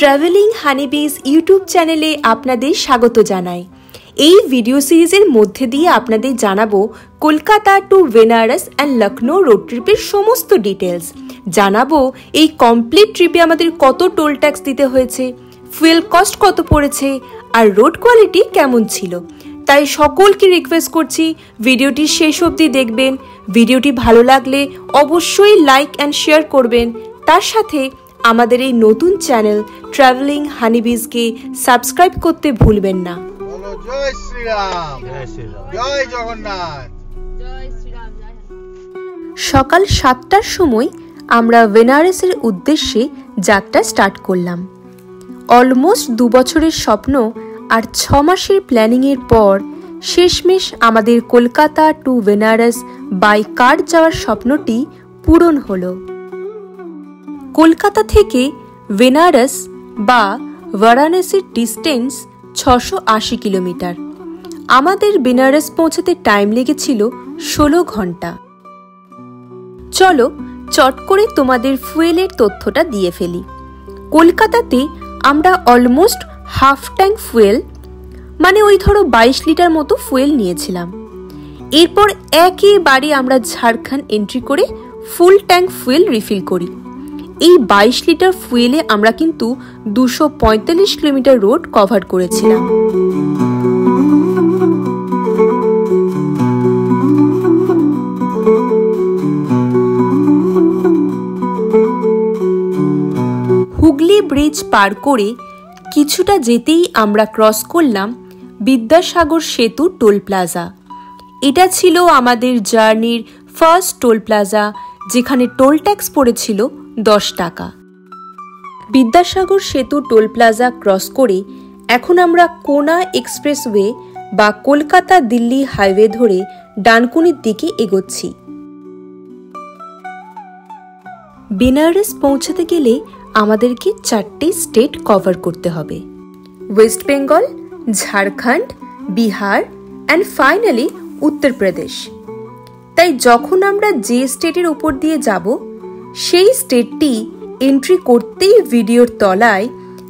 Travelling হানিবিজ YouTube চ্যানেলে আপনাদের স্বাগত জানাই। এই ভিডিও সিরিজের মধ্যে দিয়ে আপনাদের জানাবো Kolkata to Benaras and Lucknow road ট্রিপের সমস্ত ডিটেলস। জানাবো এই কমপ্লিট ট্রিপে আমাদের কত টোল ট্যাক্স দিতে হয়েছে, ফুয়েল কস্ট কত পড়েছে, আর রোড কোয়ালিটি কেমন ছিল। তাই সকলকে রিকোয়েস্ট করছি ভিডিওটি শেষ অবধি দেখবেন। ভিডিওটি ভালো লাগলে অবশ্যই লাইক অ্যান্ড শেয়ার করবেন। তার সাথে আমাদের এই নতুন চ্যানেল ট্রাভেলিং হানিবিজকে সাবস্ক্রাইব করতে ভুলবেন না। জয় শ্রীরাম, জয় জগন্নাথ, জয় শ্রীরাম। সকাল 7টার সময় আমরা বেনারসের উদ্দেশ্যে যাত্রা স্টার্ট করলাম। অলমোস্ট 2 বছরের স্বপ্ন আর 6 মাসের প্ল্যানিংয়ের পর শেষমেশ আমাদের কলকাতা টু বেনারস বাই কার যাওয়ার স্বপ্নটি পূরণ হলো। কলকাতা থেকে বেনারস বা বারাণসীর ডিস্টেন্স 680 কিলোমিটার। আমাদের বেনারস পৌঁছাতে টাইম লেগেছিল 16 ঘন্টা। চলো চট করে তোমাদের ফুয়েলের তথ্যটা দিয়ে ফেলি। কলকাতাতে আমরা অলমোস্ট হাফ ট্যাঙ্ক ফুয়েল, মানে ওই ধরো 22 লিটার মতো ফুয়েল নিয়েছিলাম। এরপর একেবারে আমরা ঝাড়খণ্ড এন্ট্রি করে ফুল ট্যাঙ্ক ফুয়েল রিফিল করি। এই 22 লিটার ফুয়েলে আমরা কিন্তু 245 কিলোমিটার রোড কভার করেছিলাম। হুগলি ব্রিজ পার করে কিছুটা যেতেই আমরা ক্রস করলাম বিদ্যাসাগর সেতু টোল প্লাজা। এটা ছিল আমাদের জার্নির ফার্স্ট টোল প্লাজা, যেখানে টোল ট্যাক্স পড়েছিল 10 টাকা। বিদ্যাসাগর সেতু টোল প্লাজা ক্রস করে এখন আমরা কোনা এক্সপ্রেসওয়ে বা কলকাতা দিল্লি হাইওয়ে ধরে ডানকুনির দিকে এগোচ্ছি। বেনারস পৌঁছাতে গেলে আমাদেরকে 4টে স্টেট কভার করতে হবে: West Bengal, Jharkhand, Bihar and finally Uttar Pradesh. তাই যখন আমরা যে স্টেটের উপর দিয়ে যাব সেই স্টেটটি এন্ট্রি করতেই ভিডিওর তলায়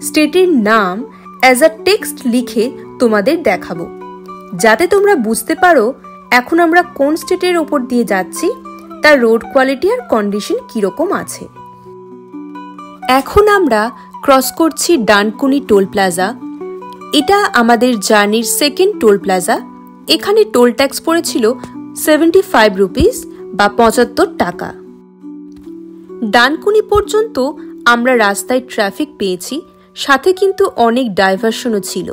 স্টেটের নাম অ্যাজ আ টেক্সট লিখে তোমাদের দেখাবো, যাতে তোমরা বুঝতে পারো এখন আমরা কোন স্টেটের উপর দিয়ে যাচ্ছি, তার রোড কোয়ালিটি আর কন্ডিশন কিরকম আছে। এখন আমরা ক্রস করছি ডানকুনি টোল প্লাজা। এটা আমাদের জার্নির সেকেন্ড টোল প্লাজা। এখানে টোল ট্যাক্স পড়েছিল 75 রুপিস বা 75 টাকা। ডানকুনি পর্যন্ত আমরা রাস্তায় ট্রাফিক পেয়েছি, সাথে কিন্তু অনেক ডাইভারশনও ছিল,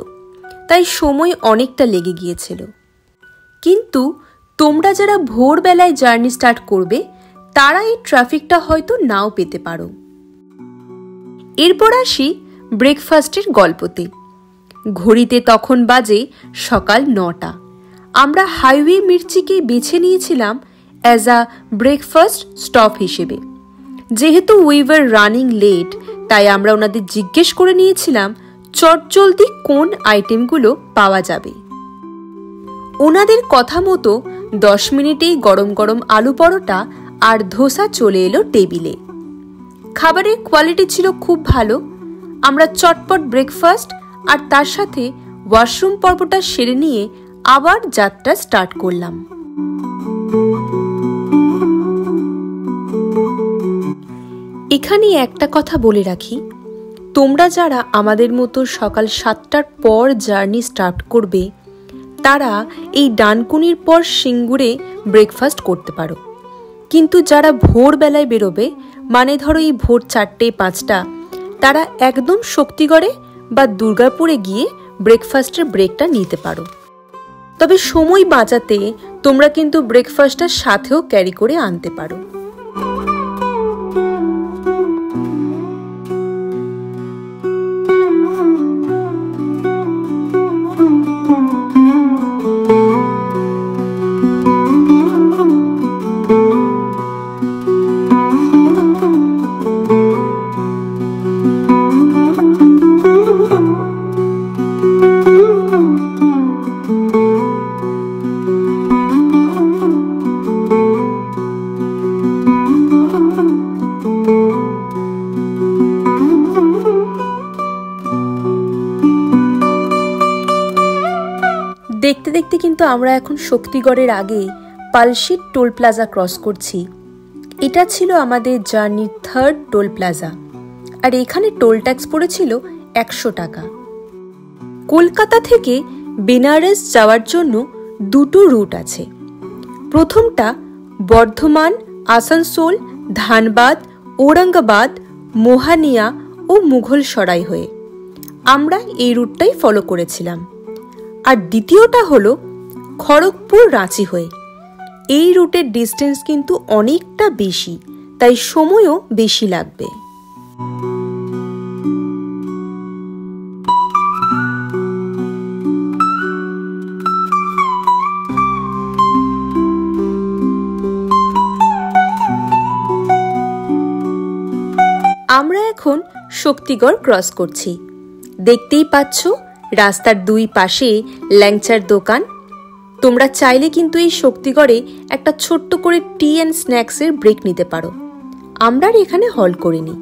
তাই সময় অনেকটা লেগে গিয়েছিল। কিন্তু তোমরা যারা ভোরবেলায় জার্নি স্টার্ট করবে তারা এই ট্রাফিকটা হয়তো নাও পেতে পারো। এরপর আসি ব্রেকফাস্টের গল্পতে। ঘড়িতে তখন বাজে সকাল 9টা। আমরা হাইওয়ে মির্চিকে বেছে নিয়েছিলাম অ্যাজ আ ব্রেকফাস্ট স্টপ হিসেবে। যেহেতু উই ওয়ার রানিং লেট, তাই আমরা ওনাদের জিজ্ঞেস করে নিয়েছিলাম চটজলদি কোন আইটেমগুলো পাওয়া যাবে। ওনাদের কথা মতো 10 মিনিটেই গরম গরম আলু পরোটা আর ধোসা চলে এলো টেবিলে। খাবারের কোয়ালিটি ছিল খুব ভালো। আমরা চটপট ব্রেকফাস্ট আর তার সাথে ওয়াশরুম পর্বটা সেরে নিয়ে আবার যাত্রা স্টার্ট করলাম। এখানে একটা কথা বলে রাখি, তোমরা যারা আমাদের মতো সকাল 7টার পর জার্নি স্টার্ট করবে তারা এই ডানকুনির পর সিঙ্গুরে ব্রেকফাস্ট করতে পারো। কিন্তু যারা ভোরবেলায় বেরোবে, মানে ধরো এই ভোর 4টে-5টা, তারা একদম শক্তিগড়ে বা দুর্গাপুরে গিয়ে ব্রেকফাস্টের ব্রেকটা নিতে পারো। তবে সময় বাঁচাতে তোমরা কিন্তু ব্রেকফাস্টটা সাথেও ক্যারি করে আনতে পারো। দেখতে দেখতে কিন্তু আমরা এখন শক্তিগড়ের আগে পালশিট টোল প্লাজা ক্রস করছি। এটা ছিল আমাদের জার্নির 3rd টোল প্লাজা, আর এখানে টোল ট্যাক্স পড়েছিল 100 টাকা। কলকাতা থেকে বেনারস যাওয়ার জন্য দুটো রুট আছে। প্রথমটা বর্ধমান, আসানসোল, ধানবাদ, ঔরঙ্গাবাদ, মোহানিয়া ও মুঘলসরাই হয়ে। আমরা এই রুটটাই ফলো করেছিলাম। আর দ্বিতীয়টা হলো খড়গপুর, রাঁচি হয়ে। এই রুটের ডিস্টেন্স কিন্তু অনেকটা বেশি, তাই সময়ও বেশি লাগবে। আমরা এখন শক্তিগড় ক্রস করছি। দেখতেই পাচ্ছ রাস্তার দুই পাশে ল্যাংচার দোকান। তোমরা চাইলে কিন্তু এই শক্তিগড়ে একটা ছোট্ট করে টি অ্যান্ড স্ন্যাক্সের ব্রেক নিতে পারো। আমরা এখানে হল করিনি।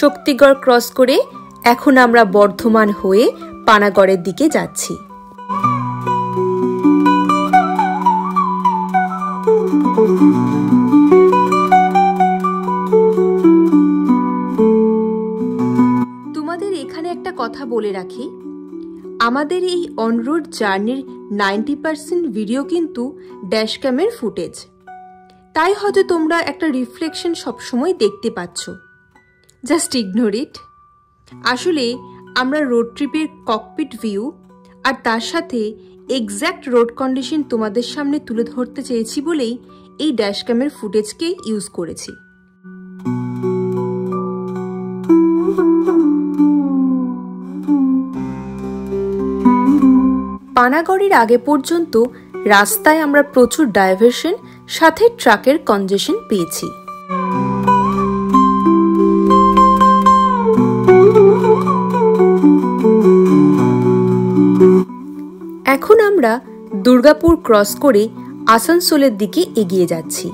শক্তিগড় ক্রস করে এখন আমরা বর্ধমান হয়ে পানাগড়ের দিকে যাচ্ছি। তোমাদের এখানে একটা কথা বলে রাখি, আমাদের এই অনরোড জার্নির 90% ভিডিও কিন্তু ড্যাশক্যামের ফুটেজ, তাই হয়তো তোমরা একটা রিফ্লেকশন সবসময় দেখতে পাচ্ছ। Just ignore it. আসলে আমরা রোড ট্রিপের ককপিট ভিউ আর তার সাথে এক্স্যাক্ট রোড কন্ডিশন তোমাদের সামনে তুলে ধরতে চেয়েছি বলেই এই ড্যাশক্যামের ফুটেজকেই ইউজ করেছি। পানাগড়ের আগে পর্যন্ত রাস্তায় আমরা প্রচুর ডাইভারশন সাথে ট্রাকের কনজেশন পেয়েছি। এখন আমরা দুর্গাপুর ক্রস করে আসানসোলের দিকে এগিয়ে যাচ্ছি।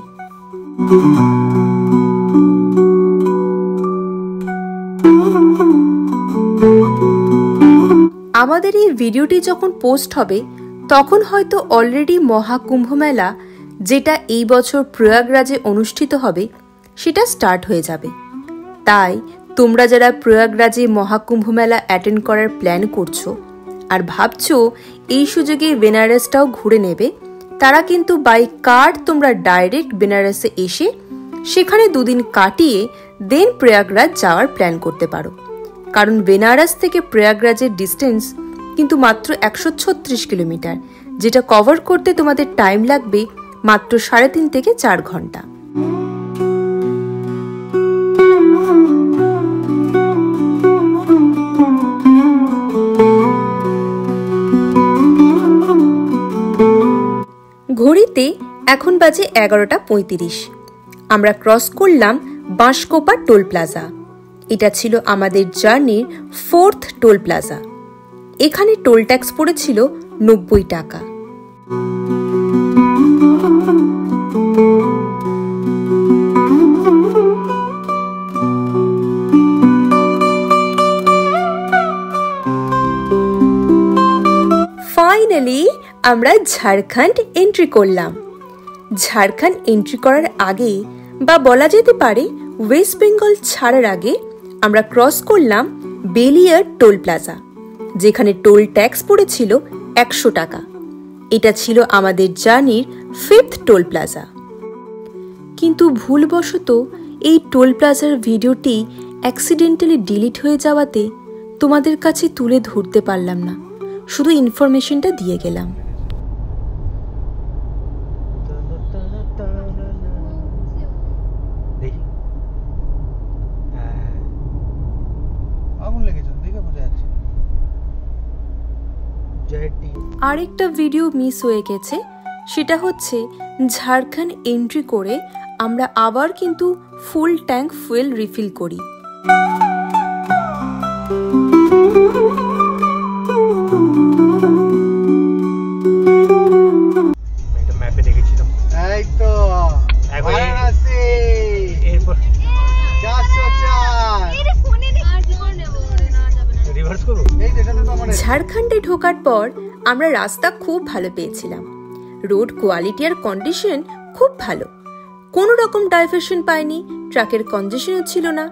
আমাদের এই ভিডিওটি যখন পোস্ট হবে তখন হয়তো অলরেডি মহাকুম্ভ মেলা, যেটা এই বছর প্রয়াগরাজে অনুষ্ঠিত হবে, সেটা স্টার্ট হয়ে যাবে। তাই তোমরা যারা প্রয়াগরাজে মহাকুম্ভ মেলা অ্যাটেন্ড করার প্ল্যান করছো আর ভাবছো এই সুযোগে বেনারসটাও ঘুরে নেবে, তারা কিন্তু বাই কার তোমরা ডাইরেক্ট বেনারসে এসে সেখানে 2 দিন কাটিয়ে দেন প্রয়াগরাজ যাওয়ার প্ল্যান করতে পারো। কারণ বেনারস থেকে প্রয়াগরাজের ডিস্টেন্স কিন্তু মাত্র 136 কিলোমিটার, যেটা কভার করতে তোমাদের টাইম লাগবে মাত্র 3.5 থেকে 4 ঘন্টা। ঘড়িতে এখন বাজে 11:35। আমরা ক্রস করলাম বাঁশকোপা টোল প্লাজা। এটা ছিল আমাদের জার্নির 4th টোল প্লাজা। এখানে টোল ট্যাক্স পড়েছিল 90 টাকা। ফাইনালি আমরা ঝাড়খণ্ড এন্ট্রি করলাম। ঝাড়খণ্ড এন্ট্রি করার আগে, বা বলা যেতে পারে ওয়েস্ট বেঙ্গল ছাড়ার আগে, আমরা ক্রস করলাম বেলিয়ার টোল প্লাজা, যেখানে টোল ট্যাক্স পড়েছিল 100 টাকা। এটা ছিল আমাদের জার্নির 5th টোল প্লাজা। কিন্তু ভুলবশত এই টোল প্লাজার ভিডিওটি অ্যাক্সিডেন্টালি ডিলিট হয়ে যাওয়াতে তোমাদের কাছে তুলে ধরতে পারলাম না, শুধু ইনফরমেশনটা দিয়ে গেলাম। আরেকটা ভিডিও মিস হয়ে গেছে, সেটা হচ্ছে ঝাড়খণ্ড এন্ট্রি করে আমরা আবার কিন্তু ফুল ট্যাঙ্ক ফুয়েল রিফিল করি। ঝাড়খণ্ডে ঢোকার পর আমরা রাস্তা খুব ভালো পেয়েছিলাম। রোড কোয়ালিটি আর কন্ডিশন খুব ভালো, কোনো রকম ডাইভারশন পাইনি, ট্রাকের কনজেশনও ছিল না।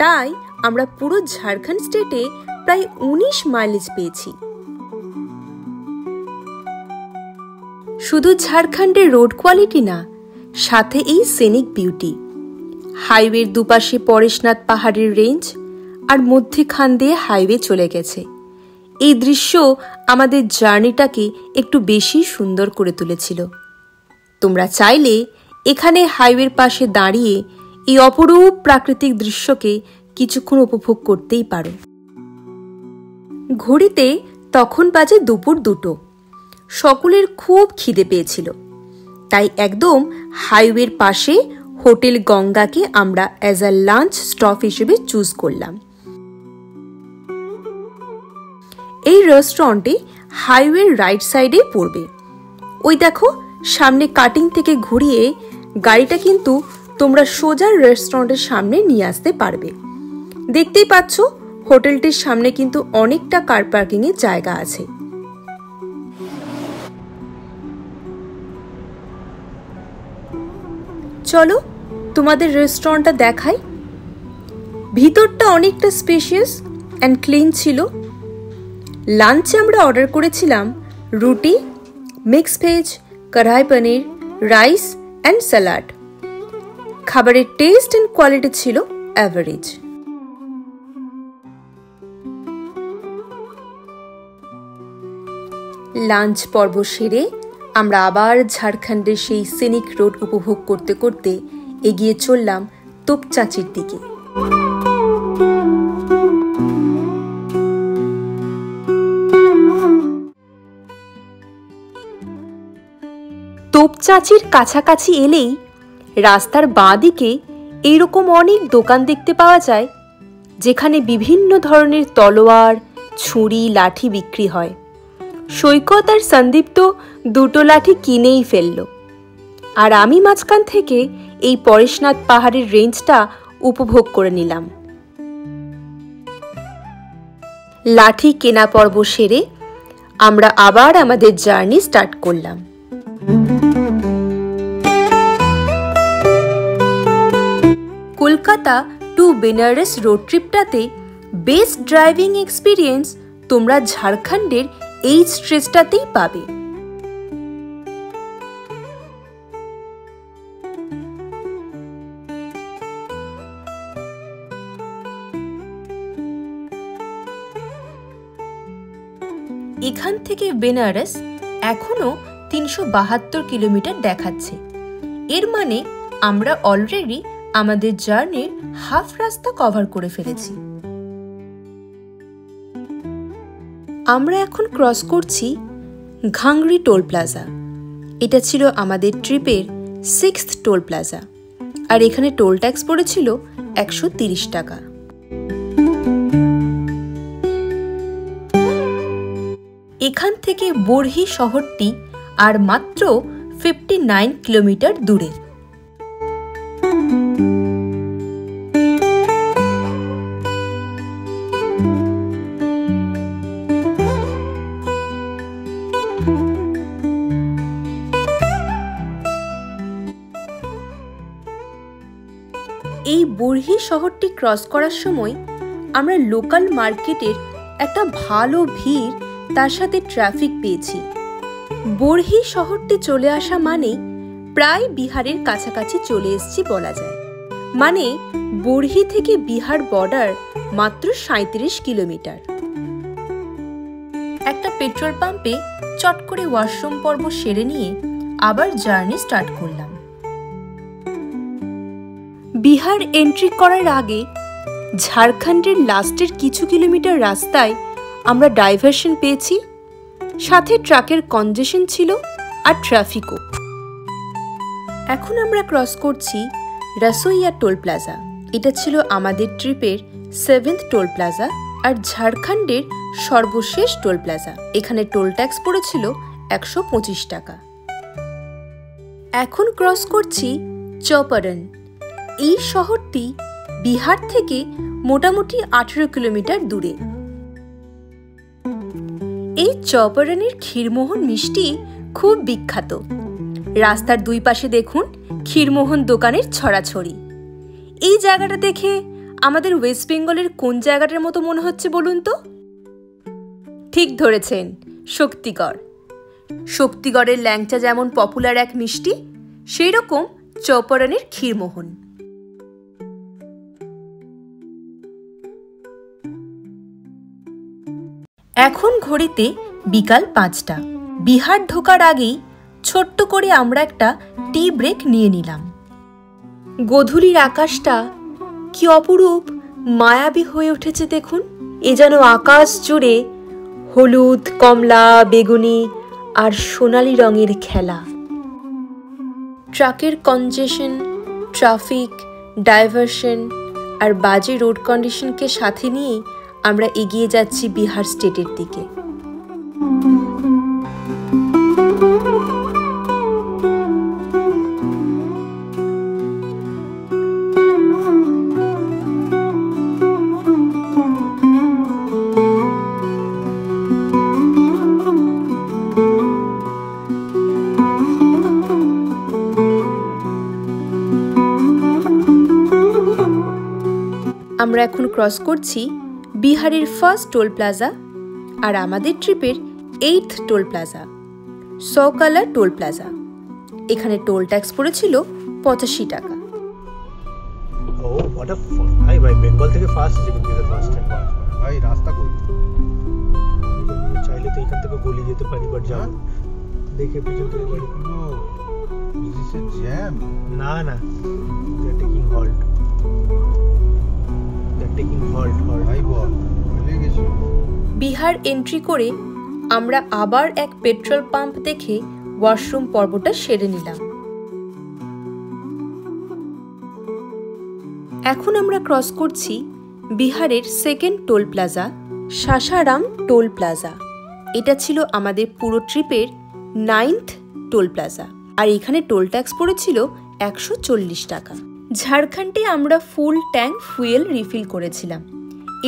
তাই আমরা পুরো ঝাড়খণ্ড স্টেটে প্রায় 19 মাইলেজ পেয়েছি। শুধু ঝাড়খণ্ডের রোড কোয়ালিটি না, সাথে এই সিনিক বিউটি। হাইওয়ের দুপাশে পরেশনাথ পাহাড়ের রেঞ্জ আর মধ্যখান দিয়ে হাইওয়ে চলে গেছে। এই দৃশ্য আমাদের জার্নিটাকে একটু বেশি সুন্দর করে তুলেছিল। তোমরা চাইলে এখানে হাইওয়ের পাশে দাঁড়িয়ে এই অপরূপ প্রাকৃতিক দৃশ্যকে কিছুক্ষণ উপভোগ করতেই পারো। ঘড়িতে তখন বাজে দুপুর 2টো। সকলের খুব খিদে পেয়েছিল, তাই একদম হাইওয়ের পাশে হোটেল গঙ্গাকে আমরা অ্যাজ আ লাঞ্চ স্টপ হিসেবে চুজ করলাম। এই রেস্টুরেন্টে হাইওয়ের রাইট সাইডে পড়বে। ওই দেখো সামনে কাটিং থেকে ঘুরিয়ে গাড়িটা কিন্তু তোমরা সোজা রেস্টুরেন্টের সামনে নিয়ে আসতে পারবে। দেখতেই পাচ্ছ হোটেলটির সামনে কিন্তু অনেকটা কার পার্কিং এর জায়গা আছে। চলো তোমাদের রেস্টুরেন্টটা দেখাই। ভিতরটা অনেকটা স্পেশিয়াস অ্যান্ড ক্লিন ছিল। লাঞ্চে আমরা অর্ডার করেছিলাম রুটি, মিক্স ভেজ, কড়াই পনির, রাইস অ্যান্ড স্যালাড। খাবারের টেস্ট অ্যান্ড কোয়ালিটি ছিল অ্যাভারেজ। লাঞ্চ পর্ব সেরে আমরা আবার ঝাড়খণ্ডের সেই সিনিক রোড উপভোগ করতে করতে এগিয়ে চললাম তোপচাচির দিকে। তোপচাচির কাছাকাছি এলেই রাস্তার বাঁ দিকে এইরকম অনেক দোকান দেখতে পাওয়া যায়, যেখানে বিভিন্ন ধরনের তলোয়ার, ছুরি, লাঠি বিক্রি হয়। সৈকত আর সন্দীপ তো 2টো লাঠি কিনেই ফেলল, আর আমি মাঝখান থেকে এই পরেশনাথ পাহাড়ের রেঞ্জটা উপভোগ করে নিলাম। লাঠি কেনা পর্ব সেরে আমরা আবার আমাদের জার্নি স্টার্ট করলাম। কলকাতা টু বেনারস রোড ট্রিপটাতে বেস্ট ড্রাইভিং এক্সপিরিয়েন্স তোমরা ঝাড়খণ্ডের এই স্ট্রেচটাতেই পাবে। এখান থেকে বেনারস এখনো 372 কিলোমিটার দেখাচ্ছে। এর মানে আমরা অলরেডি আমাদের জার্নির হাফ রাস্তা কভার করে ফেলেছি। আমরা এখন ক্রস করছি ঘাংরি টোল প্লাজা। এটা ছিল আমাদের ট্রিপের 6th টোল প্লাজা, আর এখানে টোল ট্যাক্স পড়েছিল 130 টাকা। এখান থেকে বরহি শহরটি আর মাত্র 59 কিলোমিটার দূরে। এই বরহি শহরটি ক্রস করার সময় আমরা লোকাল মার্কেটের একটা ভালো ভিড়, তার সাথে ট্রাফিক পেয়েছি। বরহি শহরটি চলে আসা মানে প্রায় বিহারের কাছাকাছি চলে এসেছি বলা যায়। মানে বরহি থেকে বিহার বর্ডার মাত্র 37 কিলোমিটার। একটা পেট্রোল পাম্পে চট করে ওয়াশরুম পর্ব সেরে নিয়ে আবার জার্নি স্টার্ট করলাম। বিহার এন্ট্রি করার আগে ঝাড়খণ্ডের লাস্টের কিছু কিলোমিটার রাস্তায় আমরা ডাইভারশন পেয়েছি, সাথে ট্রাকের কনজেশন ছিল আর ট্রাফিকও। এখন আমরা ক্রস করছি রসোইয়া টোল প্লাজা। এটা ছিল আমাদের ট্রিপের 7th টোল প্লাজা আর ঝাড়খণ্ডের সর্বশেষ টোল প্লাজা। এখানে টোল ট্যাক্স পড়েছিল 125 টাকা। এখন ক্রস করছি চৌপারন। এই শহরটি বিহার থেকে মোটামুটি 18 কিলোমিটার দূরে। এই চৌপারনের ক্ষীরমোহন মিষ্টি খুব বিখ্যাত। রাস্তার দুই পাশে দেখুন ক্ষীরমোহন দোকানের ছড়াছড়ি। এই জায়গাটা দেখে আমাদের ওয়েস্ট বেঙ্গলের কোন জায়গাটার মতো মনে হচ্ছে বলুন তো? ঠিক ধরেছেন, শক্তিগড়। শক্তিগড়ের ল্যাংচা যেমন পপুলার এক মিষ্টি, সেই রকম চৌপারনের ক্ষীরমোহন। এখন ঘড়িতে বিকাল 5টা। বিহার ঢোকার আগেই ছোট্ট করে আমরা একটা টি ব্রেক নিয়ে নিলাম। গোধূলির আকাশটা কি অপরূপ মায়াবী হয়ে উঠেছে দেখুন। এ যেন আকাশ জুড়ে হলুদ, কমলা, বেগুনি আর সোনালি রঙের খেলা। ট্রাকের কনজেশন, ট্রাফিক, ডাইভারশন আর বাজে রোড কন্ডিশনকে সাথে নিয়ে আমরা এগিয়ে যাচ্ছি বিহার স্টেটের দিকে। আমরা এখন ক্রস করছি বিহারের ফার্স্ট টোল প্লাজা আর আমাদের ট্রিপের 8th টোল প্লাজা, সৌকালা টোল প্লাজা। এখানে টোল ট্যাক্স পড়েছিল 85 টাকা। ও হোয়াট আ ভাই ভাই বেঙ্গল থেকে ফার্স্ট কিন্তু ফার্স্ট টাইম ভাই রাস্তা কোন? চাইলে তো এখান থেকে গলি যেতে পারি, বাট যাও দেখে পিছন থেকে গাড়ি নো দিস ইজ জ্যাম। না না, দে আর টেকিং হল্ট, ভাই বল ভুলে গেছি। বিহার এন্ট্রি করে আমরা আবার এক পেট্রোল পাম্প দেখে ওয়াশরুম পর্বটা সেরে নিলাম। এখন আমরা ক্রস করছি বিহারের second toll plaza, Sasaram toll plaza. এটা ছিল আমাদের পুরো ট্রিপের 9th টোল প্লাজা আর এখানে টোল ট্যাক্স পড়েছিল 140 টাকা। ঝাড়খণ্ডে আমরা ফুল ট্যাঙ্ক ফুয়েল রিফিল করেছিলাম।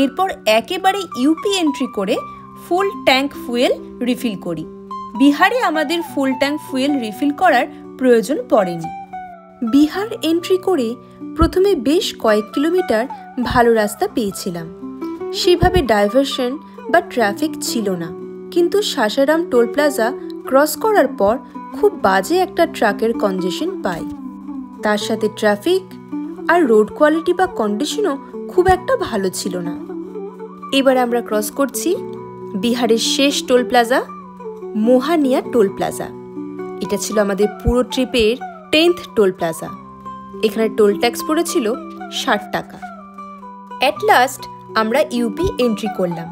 এরপর একেবারে ইউপি এন্ট্রি করে ফুল ট্যাঙ্ক ফুয়েল রিফিল করি। বিহারে আমাদের ফুল ট্যাঙ্ক ফুয়েল রিফিল করার প্রয়োজন পড়েনি। বিহার এন্ট্রি করে প্রথমে বেশ কয়েক কিলোমিটার ভালো রাস্তা পেয়েছিলাম, সেভাবে ডাইভারশন বা ট্রাফিক ছিল না। কিন্তু সাসারাম টোল প্লাজা ক্রস করার পর খুব বাজে একটা ট্রাকের কনজেশন পাই। তার সাথে ট্রাফিক আর রোড কোয়ালিটি বা কন্ডিশনও খুব একটা ভালো ছিল না। এবার আমরা ক্রস করছি বিহারের শেষ toll plaza, Mohaniya toll plaza. এটা ছিল আমাদের পুরো ট্রিপের 10th টোল প্লাজা। এখানে টোল ট্যাক্স পড়েছিল 60 টাকা। অ্যাট লাস্ট আমরা ইউপি এন্ট্রি করলাম।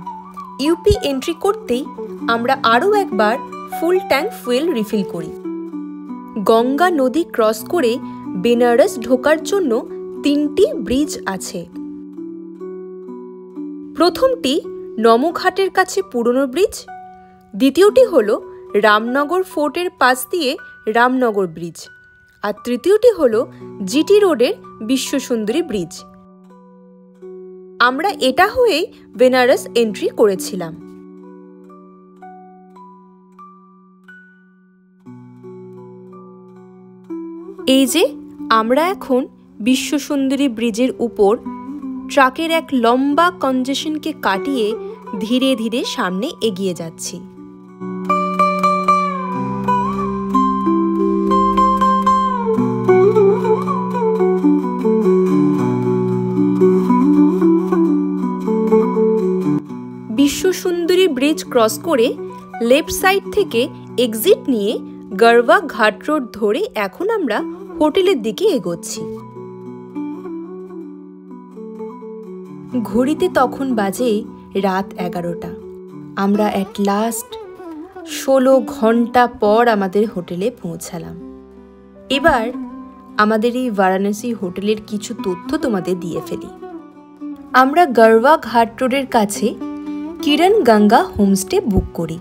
ইউপি এন্ট্রি করতেই আমরা আরও একবার ফুল ট্যাঙ্ক ফুয়েল রিফিল করি। গঙ্গা নদী ক্রস করে বেনারস ঢোকার জন্য 3টি ব্রিজ আছে। প্রথমটি নমঘাটের কাছে পুরনো ব্রিজ, দ্বিতীয়টি হল রামনগর ফোর্টের পাশ দিয়ে রামনগর ব্রিজ, আর তৃতীয়টি হল জিটি রোডের বিশ্বসুন্দরী ব্রিজ। আমরা এটা হয়েই বেনারস এন্ট্রি করেছিলাম। এই যে আমরা এখন বিশ্বসুন্দরী ব্রিজের উপর ট্রাকের এক লম্বা কনজেশনকে কাটিয়ে ধীরে ধীরে সামনে এগিয়ে যাচ্ছি। বিশ্বসুন্দরী ব্রিজ ক্রস করে লেফট সাইড থেকে এক্সিট নিয়ে গড়ওয়া ঘাট রোড ধরে এখন আমরা হোটেলের দিকে এগোচ্ছি। ঘড়িতে তখন বাজে রাত 11টা। আমরা অ্যাট লাস্ট 16 ঘন্টা পর আমাদের হোটেলে পৌঁছালাম। এবার আমাদের এই বারাণসী হোটেলের কিছু তথ্য তোমাদের দিয়ে ফেলি। আমরা গড়ওয়া ঘাট রোডের কাছে কিরণ গঙ্গা হোমস্টে বুক করি।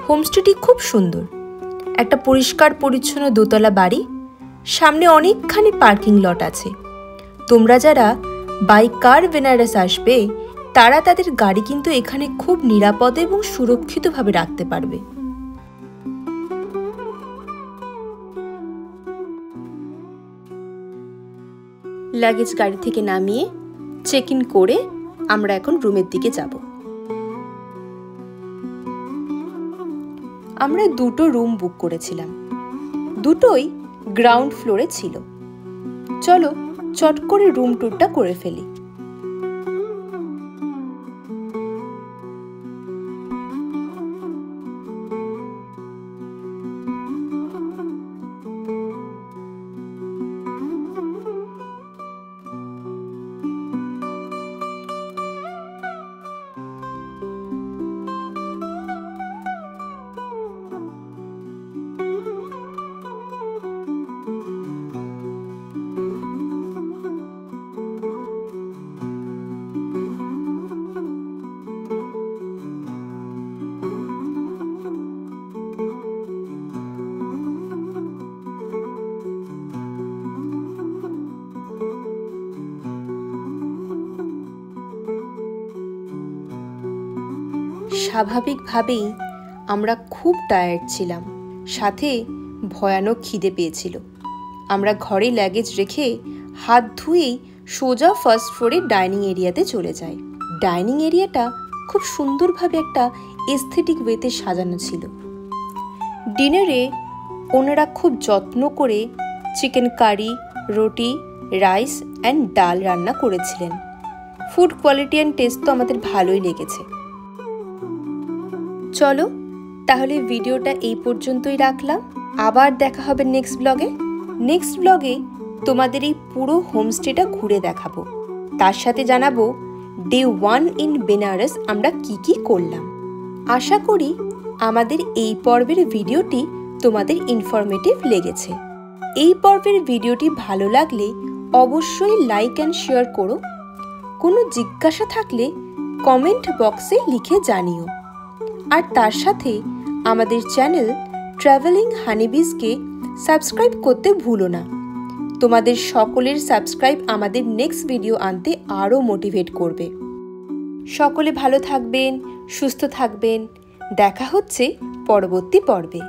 হোমস্টেটি খুব সুন্দর, একটা পরিষ্কার পরিচ্ছন্ন দোতলা বাড়ি, সামনে অনেকখানি পার্কিং লট আছে। তোমরা যারা বাই কার বেনারস আসবে তারা তাদের গাড়ি কিন্তু এখানে খুব নিরাপদে এবং সুরক্ষিতভাবে রাখতে পারবে। লাগেজ গাড়ি থেকে নামিয়ে চেক ইন করে আমরা এখন রুমের দিকে যাব। আমরা দুটো রুম বুক করেছিলাম, দুটোই গ্রাউন্ড ফ্লোরে ছিল। চলো চট করে রুম ট্যুরটা করে ফেলি। স্বাভাবিকভাবেই আমরা খুব টায়ার্ড ছিলাম, সাথে ভয়ানক খিদে পেয়েছিল। আমরা ঘরে লাগেজ রেখে হাত ধুয়েই সোজা ফার্স্ট ফ্লোরে ডাইনিং এরিয়াতে চলে যাই। ডাইনিং এরিয়াটা খুব সুন্দরভাবে একটা এস্থেটিক ওয়েতে সাজানো ছিল। ডিনারে ওনারা খুব যত্ন করে চিকেন কারি, রুটি, রাইস অ্যান্ড ডাল রান্না করেছিলেন। ফুড কোয়ালিটি অ্যান্ড টেস্ট তো আমাদের ভালোই লেগেছে। চলো তাহলে ভিডিওটা এই পর্যন্তই রাখলাম। আবার দেখা হবে নেক্সট ব্লগে। নেক্সট ব্লগে তোমাদের এই পুরো হোমস্টেটা ঘুরে দেখাবো, তার সাথে জানাবো ডে 1 ইন বেনারস আমরা কি কি করলাম। আশা করি আমাদের এই পর্বের ভিডিওটি তোমাদের ইনফরমেটিভ লেগেছে। এই পর্বের ভিডিওটি ভালো লাগলে অবশ্যই লাইক অ্যান্ড শেয়ার করো। কোনো জিজ্ঞাসা থাকলে কমেন্ট বক্সে লিখে জানিও। আর তার সাথে আমাদের চ্যানেল ট্রাভেলিং হানিবিজকে সাবস্ক্রাইব করতে ভুলো না। তোমাদের সকলের সাবস্ক্রাইব আমাদের নেক্সট ভিডিও আনতে আরও মোটিভেট করবে। সকলে ভালো থাকবেন, সুস্থ থাকবেন। দেখা হচ্ছে পরবর্তী পর্বে।